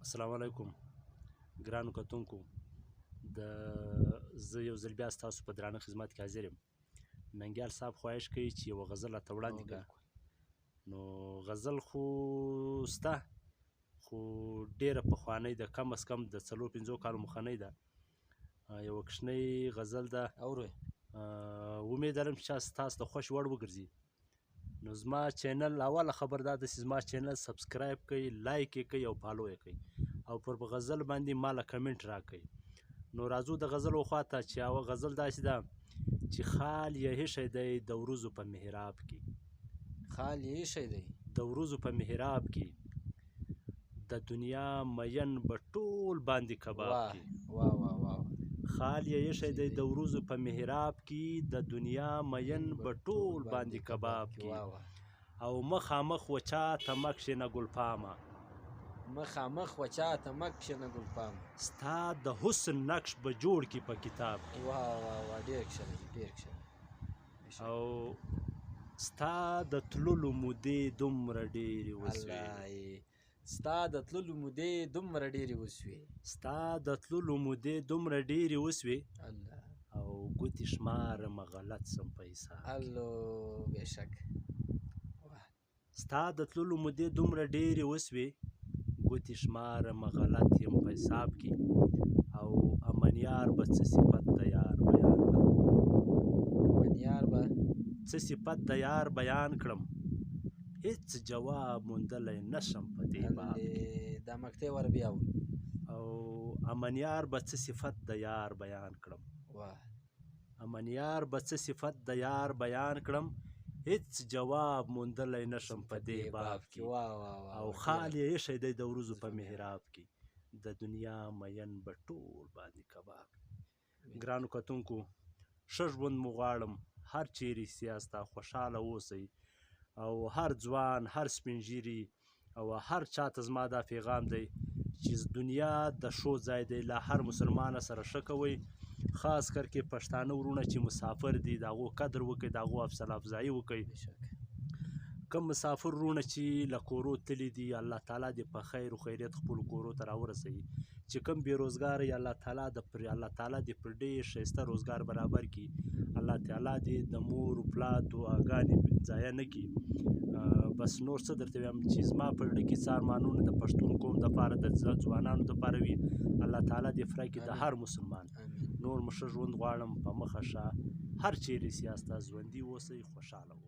السلام علیکم ګرانو کتونکو زه یو ځل بیا ستاسو په درانه خدمت کې حاضر یم. ننګیال صاحب خواهش کوي چې یوه غزل راته وړاندې کړي. نو غزل خو سته خو ډېره پخوانۍ ده، کم از کم د 4-5 کالو مخنۍ ده. یوه کوچنۍ غزل ده. امید لرم چې تاسو د خوښ وړ وګرځي. نو زما چینل اوله خبر دا ده چې زما چینل سبسکرایب کړئ، لایک یې کړئ او فالو یې کړئ او پر غزل باندې ماله کمنټ راکړئ. نو راځو د غزل خواته چې هغه غزل داسې ده چې خال یې ایښی دی د وروځو په محراب کې. خال یې ایښی دی د وروځو په محراب کې، د دنیا مین به ټول باندې کباب کې. واه واه واه. خال یې ایښی دی د وروځو په محراب کې، د دنیا مین به ټول باندې کباب کې. او مخامخ و چاته مه کښېنه ګلپامه، مخامخ و چاته مه کښېنه ګلپامه، ستا د حسن نقش به جوړ کړي په کتاب کې. واه واه واه، ډېر ښه دی، ډېر ښه. او ستا د تللو مودې دومره ډېرې وسوې، ستا د تللو مودې دومره ډېرې وسوې، ستا د تللو مودې دومره ډېرې وسوې، الله، او ګوتې شمارمه غلط سم په حساب. الو بېشک. ستا د تللو مودې دومره ډېرې وسوې، ګوتې شمارمه غلط یم په حساب کې. او امنیار به څه صفت د یار بیان کړم، امنیار به څه صفت د یار بیان کړم، هېڅ جواب موندلی نشم په دې باب کې. دا مقطع ور بیا او امنیار به څه صفت د یار بیان کړم، امنیار به څه صفت د یار بیان کړم، هېڅ جواب موندلی نشم په دې باب کې. او خال یې ایښی دی د وروځو په محراب کې، د دنیا مین به ټول باندې کباب. ګرانو کتونکو، ښه ژوند مو غواړم، هر چیرې چې یاسته خوشحاله اوسئ. او هر ځوان، هر سپین ږیري او هر چاته زما دا پیغام دی چې دنیا د ښو ځای دی، له هر مسلمانه سره ښه کوئ. خاص کر کې پښتانه وروڼه چې مسافر دي د هغو قدر وکړئ، د هغو حوصله افزایي وکړئ. کوم مسافر وروڼه چې له کورو تللي دي، الله تعالی دې په خیر و خیریت خپلو کورو ته راورسوي. چې کوم بېروزګاره یې الله تعالی دې پر ډېر ښایسته روزګار برابر کړي. الله تعالی دې د مور و پلار دعاګانې ضایع نه کړي. بس نور څه درته ویم چې زما په زړه کې څه ارمانونه د پښتون قوم دپاره، د ځوانانو دپاره وي، الله تعالی دې پوره کړي د هر مسلمان. نور مو ښه ژوند غواړم، په مخه شه. هر چیرې چې یاسته ژوندي اوسئ، خوشحاله اوسئ.